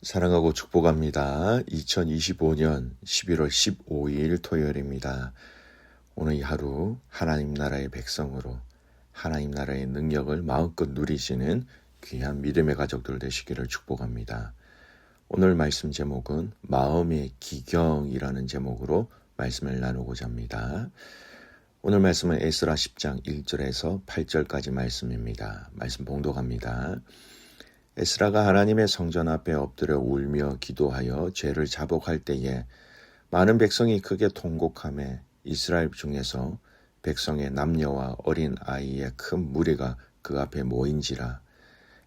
사랑하고 축복합니다. 2025년 11월 15일 토요일입니다. 오늘 이 하루 하나님 나라의 백성으로 하나님 나라의 능력을 마음껏 누리시는 귀한 믿음의 가족들 되시기를 축복합니다. 오늘 말씀 제목은 마음의 기경이라는 제목으로 말씀을 나누고자 합니다. 오늘 말씀은 에스라 10장 1절에서 8절까지 말씀입니다. 말씀 봉독합니다. 에스라가 하나님의 성전 앞에 엎드려 울며 기도하여 죄를 자복할 때에 많은 백성이 크게 통곡하며 이스라엘 중에서 백성의 남녀와 어린 아이의 큰 무리가 그 앞에 모인지라.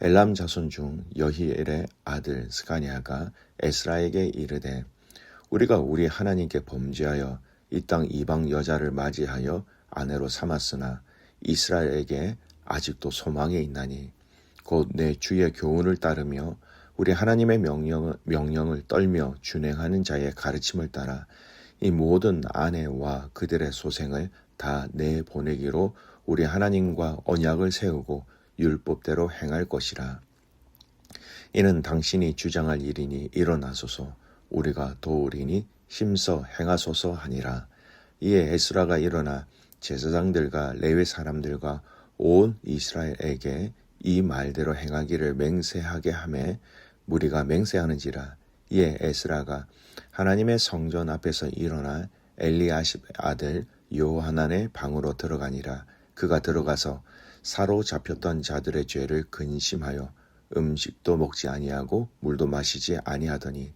엘람 자손 중 여히엘의 아들 스가냐가 에스라에게 이르되 우리가 우리 하나님께 범죄하여 이 땅 이방 여자를 맞이하여 아내로 삼았으나 이스라엘에게 아직도 소망이 있나니 곧 내 주의 교훈을 따르며 우리 하나님의 명령을 떨며 준행하는 자의 가르침을 따라 이 모든 아내와 그들의 소생을 다 내보내기로 우리 하나님과 언약을 세우고 율법대로 행할 것이라. 이는 당신이 주장할 일이니 일어나소서 우리가 도우리니 힘써 행하소서 하니라. 이에 에스라가 일어나 제사장들과 레위 사람들과 온 이스라엘에게 이 말대로 행하기를 맹세하게 하매 무리가 맹세하는지라. 이에 에스라가 하나님의 성전 앞에서 일어나 엘리야십의 아들 요하난의 방으로 들어가니라. 그가 들어가서 사로잡혔던 자들의 죄를 근심하여 음식도 먹지 아니하고 물도 마시지 아니하더니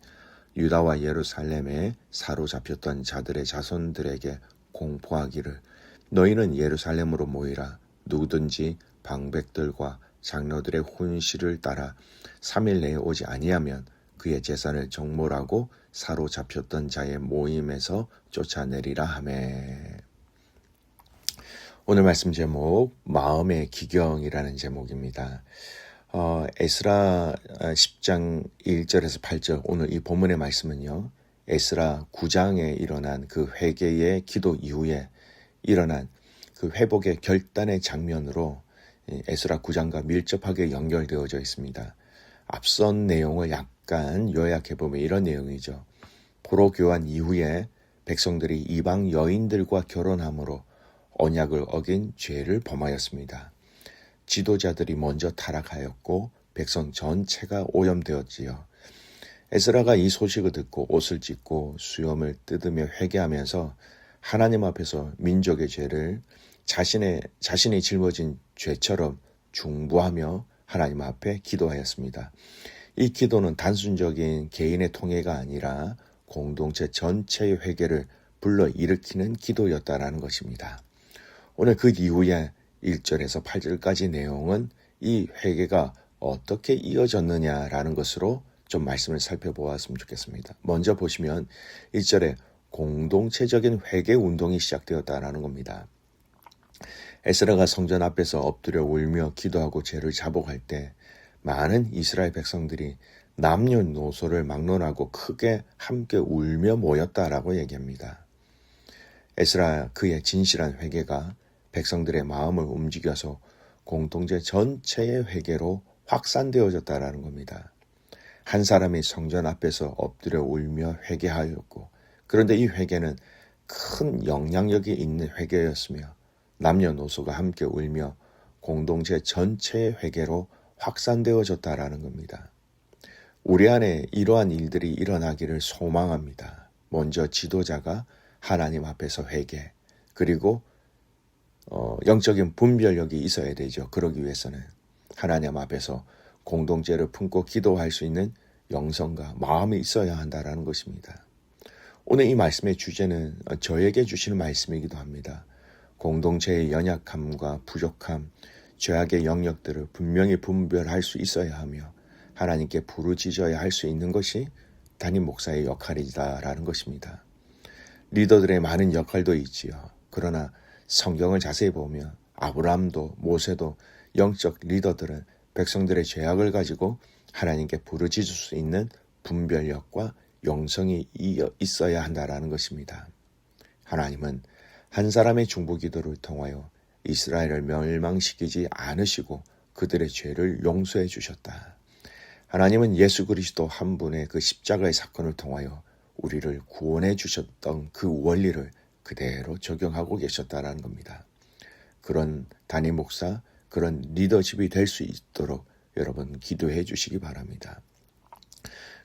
유다와 예루살렘에 사로잡혔던 자들의 자손들에게 공포하기를 너희는 예루살렘으로 모이라. 누구든지 방백들과 장로들의 훈시를 따라 3일 내에 오지 아니하면 그의 재산을 정몰하고 사로잡혔던 자의 모임에서 쫓아내리라 하매. 오늘 말씀 제목 마음의 기경이라는 제목입니다. 에스라 10장 1절에서 8절 오늘 이 본문의 말씀은요. 에스라 9장에 일어난 그 회개의 기도 이후에 일어난 그 회복의 결단의 장면으로 에스라 9장과 밀접하게 연결되어져 있습니다. 앞선 내용을 약간 요약해보면 이런 내용이죠. 포로 교환 이후에 백성들이 이방 여인들과 결혼함으로 언약을 어긴 죄를 범하였습니다. 지도자들이 먼저 타락하였고 백성 전체가 오염되었지요. 에스라가 이 소식을 듣고 옷을 찢고 수염을 뜯으며 회개하면서 하나님 앞에서 민족의 죄를 자신이 짊어진 죄처럼 중부하며 하나님 앞에 기도하였습니다. 이 기도는 단순적인 개인의 통해가 아니라 공동체 전체의 회개를 불러일으키는 기도였다라는 것입니다. 오늘 그 이후에 1절에서 8절까지 내용은 이 회개가 어떻게 이어졌느냐라는 것으로 좀 말씀을 살펴보았으면 좋겠습니다. 먼저 보시면 1절에 공동체적인 회개 운동이 시작되었다라는 겁니다. 에스라가 성전 앞에서 엎드려 울며 기도하고 죄를 자복할 때 많은 이스라엘 백성들이 남녀노소를 막론하고 크게 함께 울며 모였다라고 얘기합니다. 에스라 그의 진실한 회개가 백성들의 마음을 움직여서 공동체 전체의 회개로 확산되어졌다라는 겁니다. 한 사람이 성전 앞에서 엎드려 울며 회개하였고 그런데 이 회개는 큰 영향력이 있는 회개였으며 남녀노소가 함께 울며 공동체 전체의 회개로 확산되어졌다라는 겁니다. 우리 안에 이러한 일들이 일어나기를 소망합니다. 먼저 지도자가 하나님 앞에서 회개, 그리고 영적인 분별력이 있어야 되죠. 그러기 위해서는 하나님 앞에서 공동체를 품고 기도할 수 있는 영성과 마음이 있어야 한다라는 것입니다. 오늘 이 말씀의 주제는 저에게 주시는 말씀이기도 합니다. 공동체의 연약함과 부족함, 죄악의 영역들을 분명히 분별할 수 있어야 하며 하나님께 부르짖어야 할 수 있는 것이 담임 목사의 역할이다라는 것입니다. 리더들의 많은 역할도 있지요. 그러나 성경을 자세히 보면 아브라함도 모세도 영적 리더들은 백성들의 죄악을 가지고 하나님께 부르짖을 수 있는 분별력과 영성이 있어야 한다라는 것입니다. 하나님은 한 사람의 중보기도를 통하여 이스라엘을 멸망시키지 않으시고 그들의 죄를 용서해 주셨다. 하나님은 예수 그리스도 한 분의 그 십자가의 사건을 통하여 우리를 구원해 주셨던 그 원리를 그대로 적용하고 계셨다는 겁니다. 그런 담임 목사, 그런 리더십이 될 수 있도록 여러분 기도해 주시기 바랍니다.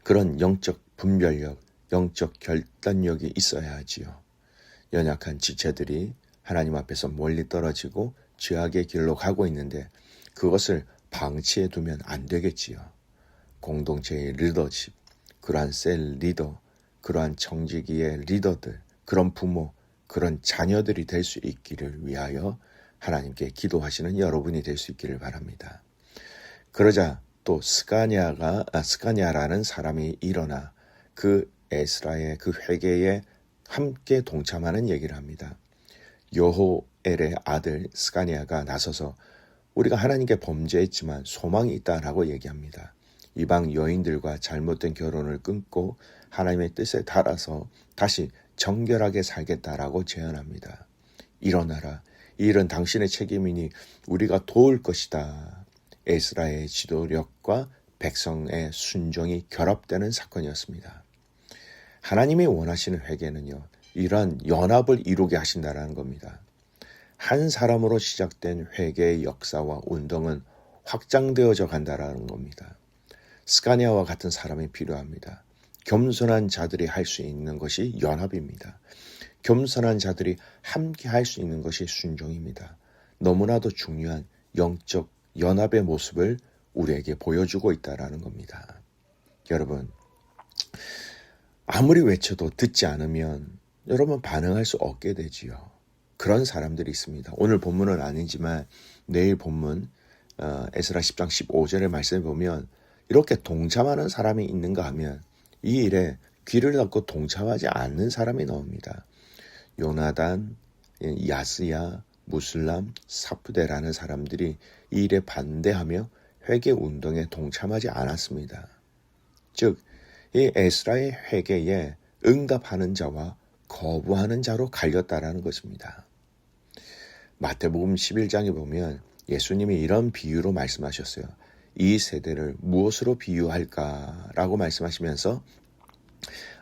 그런 영적 분별력, 영적 결단력이 있어야 하지요. 연약한 지체들이 하나님 앞에서 멀리 떨어지고 죄악의 길로 가고 있는데 그것을 방치해 두면 안 되겠지요. 공동체의 리더십, 그러한 셀 리더, 그러한 청지기의 리더들, 그런 부모, 그런 자녀들이 될 수 있기를 위하여 하나님께 기도하시는 여러분이 될 수 있기를 바랍니다. 그러자 또 스가냐라는 사람이 일어나 그 에스라의 그 회개에 함께 동참하는 얘기를 합니다. 여호엘의 아들 스가냐가 나서서 우리가 하나님께 범죄했지만 소망이 있다라고 얘기합니다. 이방 여인들과 잘못된 결혼을 끊고 하나님의 뜻에 따라서 다시 정결하게 살겠다라고 제안합니다. 일어나라. 이 일은 당신의 책임이니 우리가 도울 것이다. 에스라의 지도력과 백성의 순종이 결합되는 사건이었습니다. 하나님이 원하시는 회개는요, 이러한 연합을 이루게 하신다는 겁니다. 한 사람으로 시작된 회개의 역사와 운동은 확장되어져 간다는 겁니다. 스가냐와 같은 사람이 필요합니다. 겸손한 자들이 할 수 있는 것이 연합입니다. 겸손한 자들이 함께 할 수 있는 것이 순종입니다. 너무나도 중요한 영적 연합의 모습을 우리에게 보여주고 있다는 겁니다. 여러분, 아무리 외쳐도 듣지 않으면 여러분 반응할 수 없게 되지요. 그런 사람들이 있습니다. 오늘 본문은 아니지만 내일 본문 에스라 10장 15절의 말씀을 보면 이렇게 동참하는 사람이 있는가 하면 이 일에 귀를 닫고 동참하지 않는 사람이 나옵니다. 요나단, 야스야, 무슬람, 사프데라는 사람들이 이 일에 반대하며 회개 운동에 동참하지 않았습니다. 즉, 이 에스라의 회개에 응답하는 자와 거부하는 자로 갈렸다라는 것입니다. 마태복음 11장에 보면 예수님이 이런 비유로 말씀하셨어요. 이 세대를 무엇으로 비유할까라고 말씀하시면서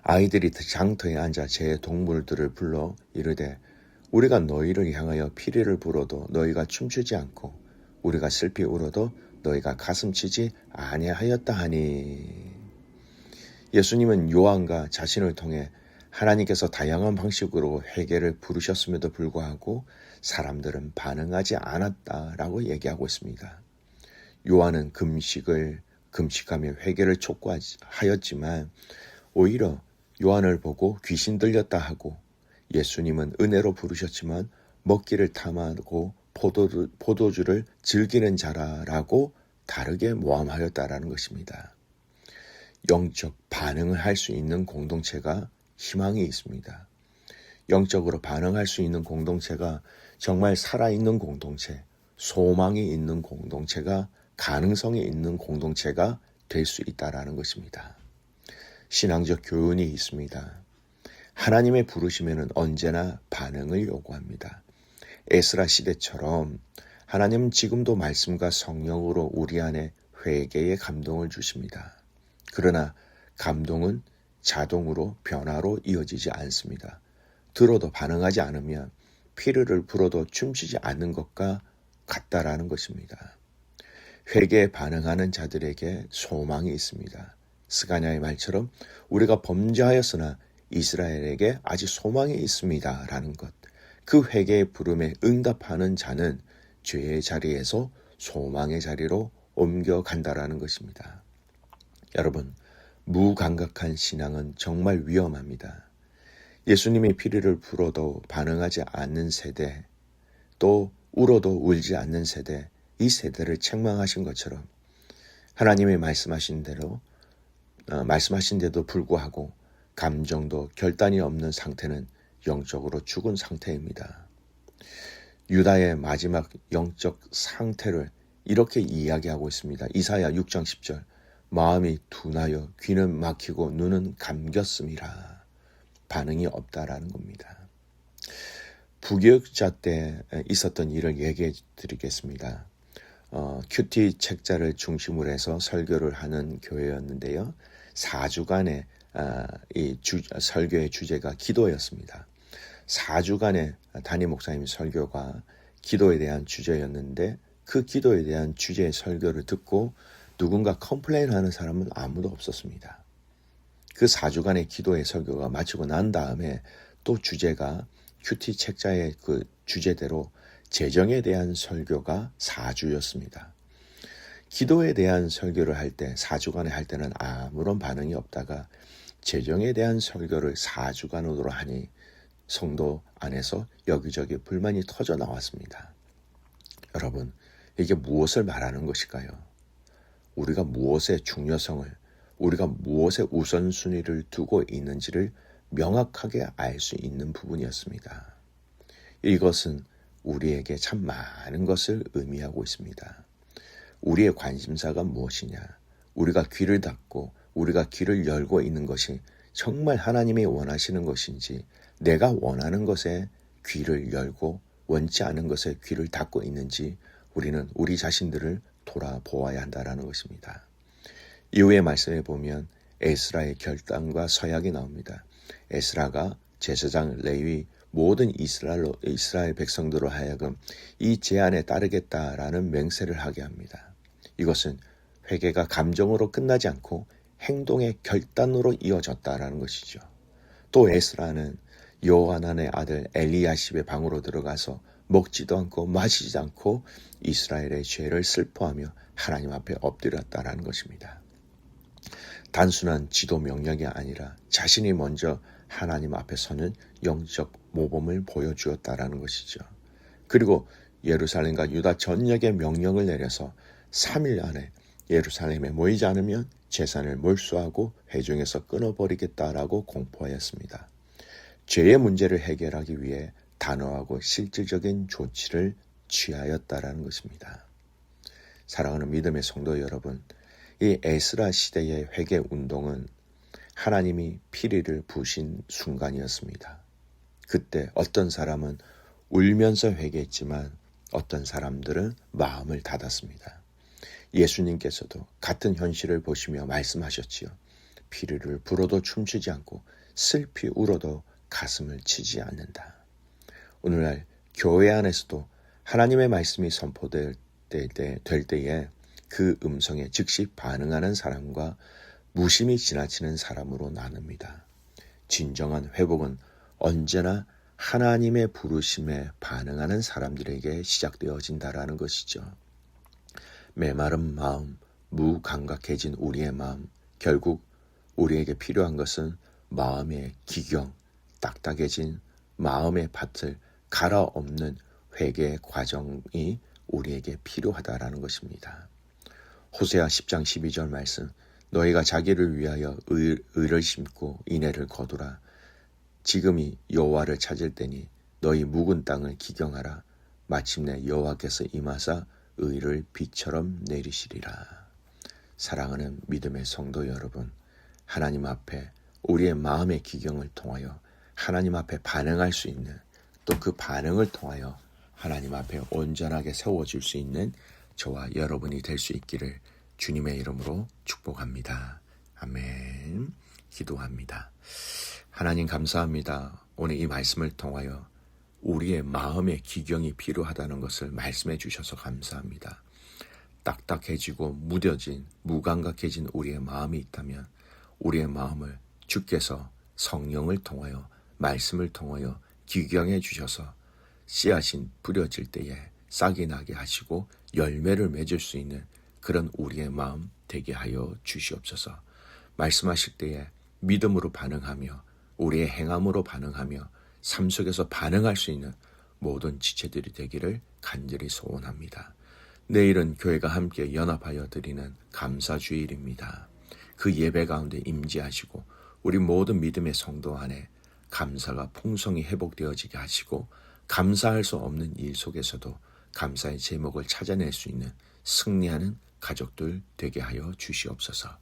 아이들이 장터에 앉아 제 동물들을 불러 이르되 우리가 너희를 향하여 피리를 불어도 너희가 춤추지 않고 우리가 슬피 울어도 너희가 가슴치지 아니하였다 하니. 예수님은 요한과 자신을 통해 하나님께서 다양한 방식으로 회개를 부르셨음에도 불구하고 사람들은 반응하지 않았다라고 얘기하고 있습니다. 요한은 금식하며 회개를 촉구하였지만 오히려 요한을 보고 귀신 들렸다 하고 예수님은 은혜로 부르셨지만 먹기를 탐하고 포도주를 즐기는 자라라고 다르게 모함하였다라는 것입니다. 영적 반응을 할 수 있는 공동체가 희망이 있습니다. 영적으로 반응할 수 있는 공동체가 정말 살아있는 공동체, 소망이 있는 공동체가 가능성이 있는 공동체가 될 수 있다라는 것입니다. 신앙적 교훈이 있습니다. 하나님의 부르심에는 언제나 반응을 요구합니다. 에스라 시대처럼 하나님은 지금도 말씀과 성령으로 우리 안에 회개의 감동을 주십니다. 그러나 감동은 자동으로 변화로 이어지지 않습니다. 들어도 반응하지 않으면 피르를 불어도 춤추지 않는 것과 같다라는 것입니다. 회개에 반응하는 자들에게 소망이 있습니다. 스가냐의 말처럼 우리가 범죄하였으나 이스라엘에게 아직 소망이 있습니다. 라는 것. 그 회개의 부름에 응답하는 자는 죄의 자리에서 소망의 자리로 옮겨간다라는 것입니다. 여러분, 무감각한 신앙은 정말 위험합니다. 예수님이 피리를 불어도 반응하지 않는 세대, 또 울어도 울지 않는 세대, 이 세대를 책망하신 것처럼 하나님이 말씀하신 데도 불구하고 감정도 결단이 없는 상태는 영적으로 죽은 상태입니다. 유다의 마지막 영적 상태를 이렇게 이야기하고 있습니다. 이사야 6장 10절 마음이 둔하여 귀는 막히고 눈은 감겼음이라. 반응이 없다라는 겁니다. 부교육자 때 있었던 일을 얘기해 드리겠습니다. 큐티 책자를 중심으로 해서 설교를 하는 교회였는데요. 4주간의 설교의 주제가 기도였습니다. 4주간의 담임 목사님 설교가 기도에 대한 주제였는데 그 기도에 대한 주제의 설교를 듣고 누군가 컴플레인하는 사람은 아무도 없었습니다. 그 4주간의 기도의 설교가 마치고 난 다음에 또 주제가 큐티 책자의 그 주제대로 재정에 대한 설교가 4주였습니다. 기도에 대한 설교를 할 때 4주간에 할 때는 아무런 반응이 없다가 재정에 대한 설교를 4주간으로 하니 성도 안에서 여기저기 불만이 터져 나왔습니다. 여러분, 이게 무엇을 말하는 것일까요? 우리가 무엇의 중요성을, 우리가 무엇의 우선순위를 두고 있는지를 명확하게 알 수 있는 부분이었습니다. 이것은 우리에게 참 많은 것을 의미하고 있습니다. 우리의 관심사가 무엇이냐? 우리가 귀를 닫고 우리가 귀를 열고 있는 것이 정말 하나님이 원하시는 것인지, 내가 원하는 것에 귀를 열고 원치 않은 것에 귀를 닫고 있는지 우리는 우리 자신들을 돌아보아야 한다는 것입니다. 이후의 말씀에 보면 에스라의 결단과 서약이 나옵니다. 에스라가 제사장 레위 모든 이스라엘 백성들로 하여금 이 제안에 따르겠다라는 맹세를 하게 합니다. 이것은 회개가 감정으로 끝나지 않고 행동의 결단으로 이어졌다라는 것이죠. 또 에스라는 요하난의 아들 엘리야십의 방으로 들어가서 먹지도 않고 마시지 않고 이스라엘의 죄를 슬퍼하며 하나님 앞에 엎드렸다라는 것입니다. 단순한 지도 명령이 아니라 자신이 먼저 하나님 앞에 서는 영적 모범을 보여주었다라는 것이죠. 그리고 예루살렘과 유다 전역에 명령을 내려서 3일 안에 예루살렘에 모이지 않으면 재산을 몰수하고 회중에서 끊어버리겠다라고 공포하였습니다. 죄의 문제를 해결하기 위해 단호하고 실질적인 조치를 취하였다라는 것입니다. 사랑하는 믿음의 성도 여러분, 이 에스라 시대의 회개 운동은 하나님이 피리를 부으신 순간이었습니다. 그때 어떤 사람은 울면서 회개했지만 어떤 사람들은 마음을 닫았습니다. 예수님께서도 같은 현실을 보시며 말씀하셨지요. 피리를 불어도 춤추지 않고 슬피 울어도 가슴을 치지 않는다. 오늘날 교회 안에서도 하나님의 말씀이 선포될 때에 그 음성에 즉시 반응하는 사람과 무심히 지나치는 사람으로 나눕니다. 진정한 회복은 언제나 하나님의 부르심에 반응하는 사람들에게 시작되어진다라는 것이죠. 메마른 마음, 무감각해진 우리의 마음, 결국 우리에게 필요한 것은 마음의 기경, 딱딱해진 마음의 밭을 갈아엎는 회개의 과정이 우리에게 필요하다라는 것입니다. 호세아 10장 12절 말씀, 너희가 자기를 위하여 의를 심고 인애를 거두라. 지금이 여호와를 찾을 때니 너희 묵은 땅을 기경하라. 마침내 여호와께서 임하사 의를 비처럼 내리시리라. 사랑하는 믿음의 성도 여러분, 하나님 앞에 우리의 마음의 기경을 통하여 하나님 앞에 반응할 수 있는, 또 그 반응을 통하여 하나님 앞에 온전하게 세워질 수 있는 저와 여러분이 될 수 있기를 주님의 이름으로 축복합니다. 아멘. 기도합니다. 하나님 감사합니다. 오늘 이 말씀을 통하여 우리의 마음의 기경이 필요하다는 것을 말씀해 주셔서 감사합니다. 딱딱해지고 무뎌진, 무감각해진 우리의 마음이 있다면 우리의 마음을 주께서 성령을 통하여, 말씀을 통하여 기경해 주셔서 씨앗이 뿌려질 때에 싹이 나게 하시고 열매를 맺을 수 있는 그런 우리의 마음 되게 하여 주시옵소서. 말씀하실 때에 믿음으로 반응하며 우리의 행함으로 반응하며 삶 속에서 반응할 수 있는 모든 지체들이 되기를 간절히 소원합니다. 내일은 교회가 함께 연합하여 드리는 감사주일입니다. 그 예배 가운데 임재하시고 우리 모든 믿음의 성도 안에 감사가 풍성히 회복되어지게 하시고 감사할 수 없는 일 속에서도 감사의 제목을 찾아낼 수 있는 승리하는 가족들 되게 하여 주시옵소서.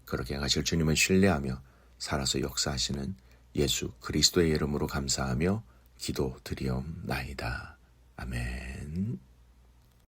그렇게 하실 주님을 신뢰하며 살아서 역사하시는 예수 그리스도의 이름으로 감사하며 기도드리옵나이다. 아멘.